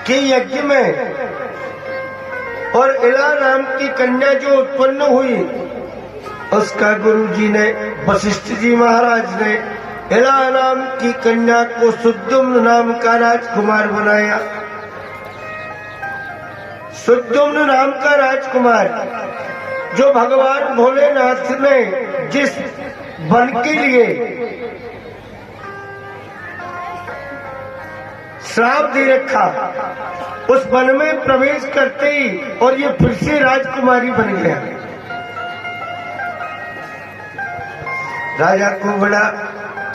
कि यज्ञ में और इला नाम की कन्या जो उत्पन्न हुई उसका गुरु जी ने वशिष्ठ जी महाराज ने इला नाम की कन्या को सुद्युम्न नाम का राजकुमार बनाया। सुद्युम्न नाम का राजकुमार जो भगवान भोलेनाथ ने जिस वन के लिए श्राप दे रखा उस वन में प्रवेश करते ही और ये फिर से राजकुमारी बन गया। राजा को बड़ा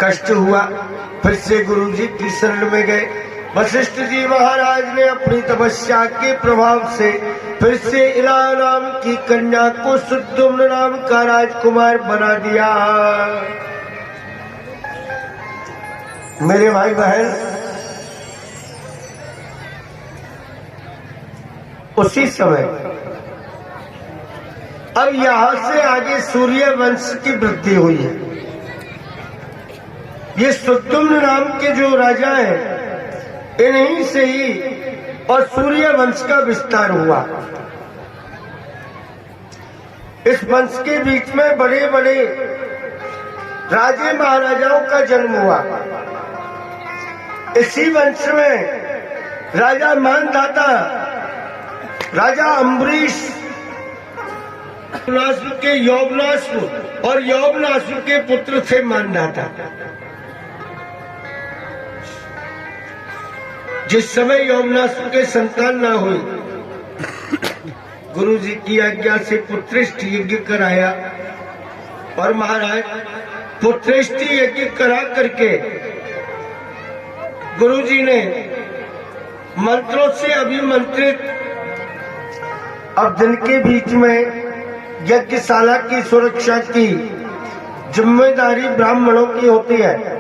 कष्ट हुआ, फिर से गुरु जी की शरण में गए। वशिष्ठ जी महाराज ने अपनी तपस्या के प्रभाव से फिर से इला नाम की कन्या को सुद्युम्न नाम का राजकुमार बना दिया। मेरे भाई बहन, उसी समय अब यहां से आगे सूर्य वंश की वृद्धि हुई है। ये सुद्युम्न नाम के जो राजा हैं इन्हीं से ही और सूर्य वंश का विस्तार हुआ। इस वंश के बीच में बड़े बड़े राजे महाराजाओं का जन्म हुआ। इसी वंश में राजा मानधाता, राजा अम्बरीश के यौवनासुर और यौवनासुर के पुत्र थे मानधाता। जिस समय यौवनासुर के संतान ना हुई, गुरु जी की आज्ञा से पुत्रेष्टि यज्ञ कराया और महाराज पुत्रेष्टि यज्ञ करा करके गुरु जी ने मंत्रों से अभिमंत्रित अब दिन के बीच में यज्ञशाला की सुरक्षा की जिम्मेदारी ब्राह्मणों की होती है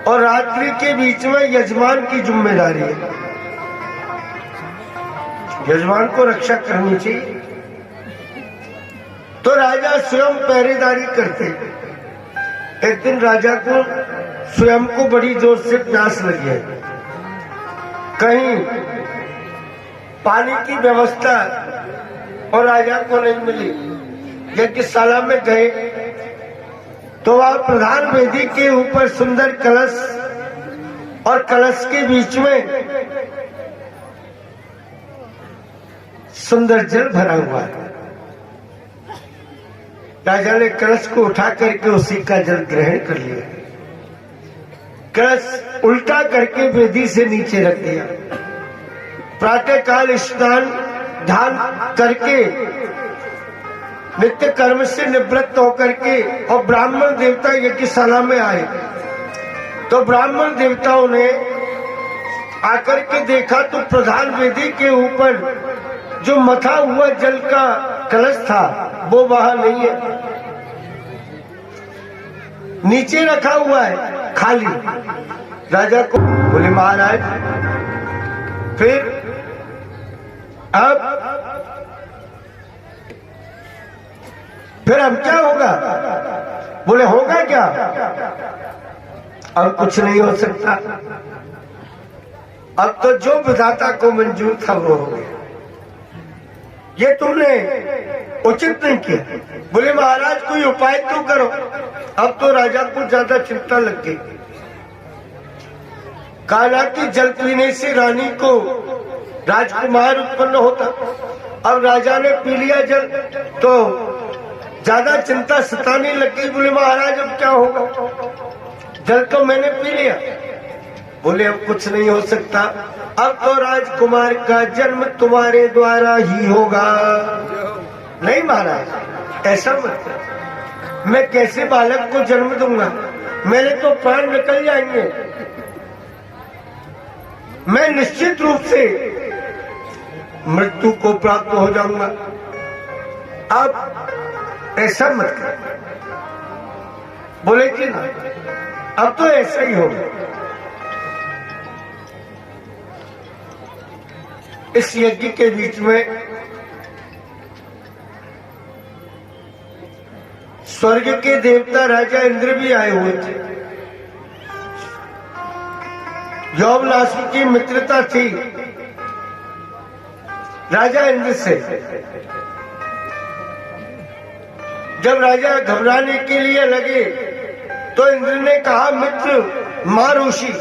और रात्रि के बीच में यजमान की जिम्मेदारी है। यजमान को रक्षा करनी चाहिए, तो राजा स्वयं पहरेदारी करते। एक दिन राजा को स्वयं को बड़ी जोर से प्यास लगी है, कहीं पानी की व्यवस्था और राजा को नहीं मिली। यज्ञशाला में गए तो वह प्रधान वेदी के ऊपर सुंदर कलश और कलश के बीच में सुंदर जल भरा हुआ है। राजा ने कलश को उठा करके उसी का जल ग्रहण कर लिया। कलश उल्टा करके वेदी से नीचे रख दिया। प्रातः काल स्नान ध्यान करके नित्य कर्म से निवृत्त होकर के और ब्राह्मण देवता यज्ञशाला में आए तो ब्राह्मण देवताओं ने आकर के देखा तो प्रधान वेदी के ऊपर जो मथा हुआ जल का कलश था वो वहां नहीं है, नीचे रखा हुआ है खाली। राजा को बोले महाराज फिर अब क्या होगा? बोले होगा क्या, अब कुछ नहीं हो सकता। अब तो जो विधाता को मंजूर था वो हो गया, ये तुमने उचित नहीं किया। बोले महाराज कोई उपाय तो करो। अब तो राजा को ज्यादा चिंता लग गई। काला की जल पीने से रानी को राजकुमार उत्पन्न होता। अब राजा ने पी लिया जल तो ज्यादा चिंता सताने लगी। बोले महाराज अब क्या होगा, जल तो मैंने पी लिया। बोले अब कुछ नहीं हो सकता, अब तो राजकुमार का जन्म तुम्हारे द्वारा ही होगा। नहीं महाराज ऐसा मत, मैं कैसे बालक को जन्म दूंगा, मेरे तो प्राण निकल जाएंगे, मैं निश्चित रूप से मृत्यु को प्राप्त हो जाऊंगा। अब ऐसा मत कर। बोले कि ना अब तो ऐसा ही होगा। इस यज्ञ के बीच में स्वर्ग के देवता राजा इंद्र भी आए हुए थे। यौवनाशी की मित्रता थी राजा इंद्र से। जब राजा घबराने के लिए लगे तो इंद्र ने कहा, मित्र मारुषि,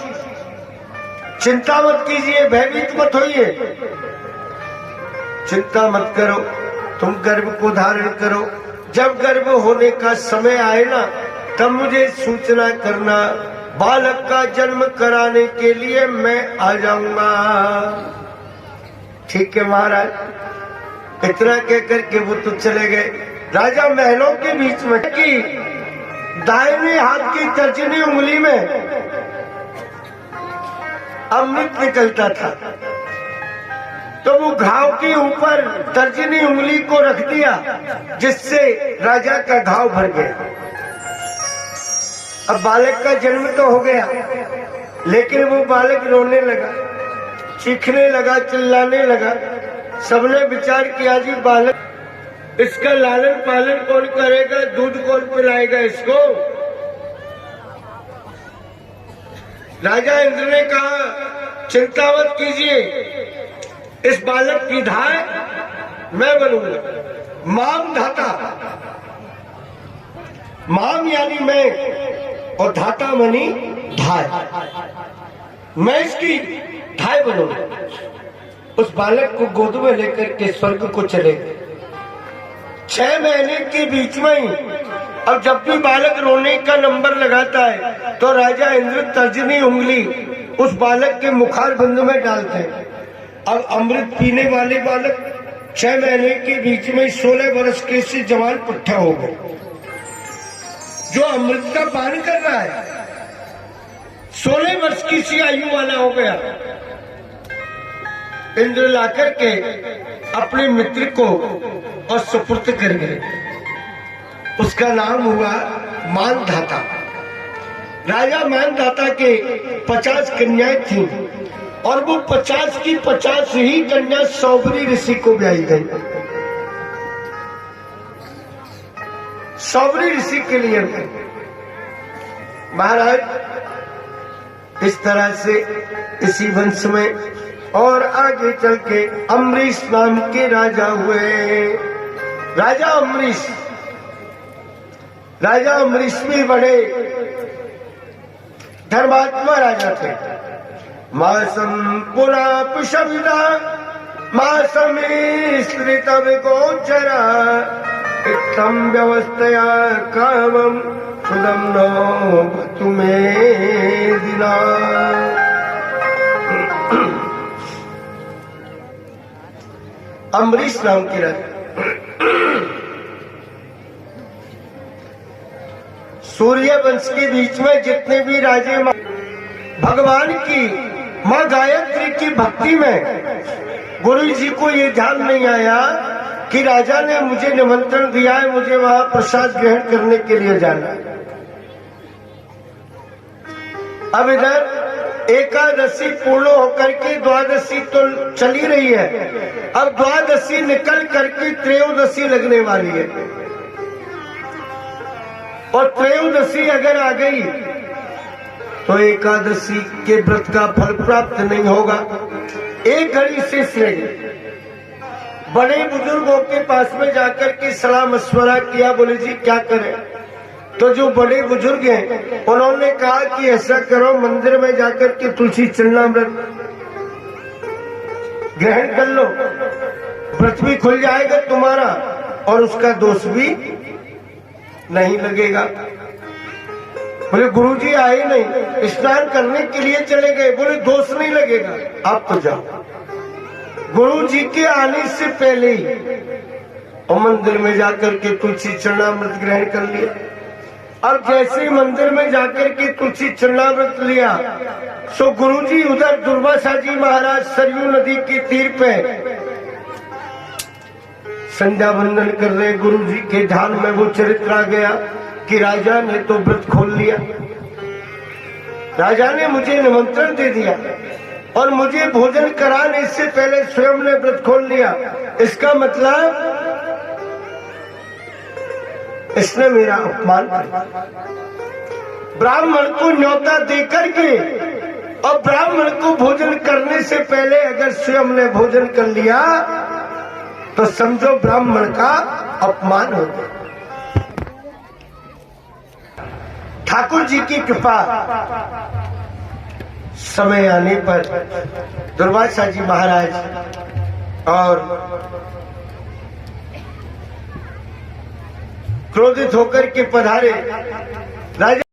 चिंता मत कीजिए, भयभीत मत होइए, चिंता मत करो, तुम गर्भ को धारण करो, जब गर्भ होने का समय आए ना तब मुझे सूचना करना, बालक का जन्म कराने के लिए मैं आ जाऊंगा। ठीक है महाराज। इतना कहकर के वो तो चले गए। राजा महलों के बीच में कि दाहिने हाथ की तर्जनी उंगली में अमृत निकलता था, तो वो घाव के ऊपर तर्जनी उंगली को रख दिया, जिससे राजा का घाव भर गया। अब बालक का जन्म तो हो गया, लेकिन वो बालक रोने लगा, चीखने लगा, चिल्लाने लगा। सबने विचार किया, जी बालक, इसका लालन पालन कौन करेगा, दूध कौन पिलाएगा इसको। राजा इंद्र ने कहा, चिंता मत कीजिए, इस बालक की धाय मैं बनूंगा। माम धाता, माम यानी मैं और धाता मनी धाय, मैं इसकी धाय बनूंगा। उस बालक को गोद में लेकर के स्वर्ग को चले गए। 6 महीने के बीच में ही अब जब भी बालक रोने का नंबर लगाता है तो राजा इंद्र तर्जनी उंगली उस बालक के मुखार बंद में डालते हैं। अब अमृत पीने वाले बालक 6 महीने के बीच में 16 वर्ष के से जवान पुट्ठा हो गए। जो अमृत का पान कर रहा है 16 वर्ष की सी आयु वाला हो गया। इंद्र लाकर के अपने मित्र को और सुपुर्द कर गए। उसका नाम हुआ मानधाता। राजा मानधाता के 50 कन्याएं थीं और वो 50 की 50 ही कन्या सौबरी ऋषि को ब्याही गई। सौबरी ऋषि के लिए महाराज इस तरह से इसी वंश में और आगे चल के अम्बरीश नाम के राजा हुए। राजा अम्बरीश भी बड़े धर्मात्मा राजा थे। मासम पुरा पुषविदा मासम स्त्रित विगोचरा इत्थम व्यवस्थया कामम सुदम नो तुम्हें दिना। अम्बरीश नाम के राजा सूर्य वंश के बीच में जितने भी राजे भगवान की मां गायत्री की भक्ति में गुरु जी को ये ध्यान नहीं आया कि राजा ने मुझे निमंत्रण दिया है, मुझे वहां प्रसाद ग्रहण करने के लिए जाना। अब इधर एकादशी पूर्ण होकर के द्वादशी तो चली रही है, अब द्वादशी निकल करके त्रयोदशी लगने वाली है और त्रयोदशी अगर आ गई तो एकादशी के व्रत का फल प्राप्त नहीं होगा। एक घड़ी शेष रहेगी। बड़े बुजुर्गों के पास में जाकर के सलाह मशवरा किया, बोले जी क्या करें। तो जो बड़े बुजुर्ग हैं उन्होंने कहा कि ऐसा करो, मंदिर में जाकर के तुलसी चरणामृत ग्रहण कर लो, व्रत भी खुल जाएगा तुम्हारा और उसका दोष भी नहीं लगेगा। बोले गुरुजी आए नहीं, स्नान करने के लिए चले गए। बोले दोष नहीं लगेगा, आप तो जाओ। गुरु जी के आने से पहले ही और मंदिर में जाकर के तुलसी चरणामृत ग्रहण कर लिया। अब जैसे ही मंदिर में जाकर के तुलसी चरणामृत लिया सो गुरुजी उधर दुर्वासा जी महाराज सरयू नदी के तीर पे संध्या वंदन कर रहे। गुरु जी के ध्यान में वो चरित्र आ गया कि राजा ने तो व्रत खोल लिया, राजा ने मुझे निमंत्रण दे दिया और मुझे भोजन कराने से पहले स्वयं ने व्रत खोल लिया। इसका मतलब इसने मेरा अपमान किया। ब्राह्मण को न्योता देकर के और ब्राह्मण को भोजन करने से पहले अगर स्वयं ने भोजन कर लिया तो समझो ब्राह्मण का अपमान हो गया। ठाकुर जी की कृपा, समय आने पर दुर्वासा जी महाराज और क्रोधित होकर के पधारे। राजा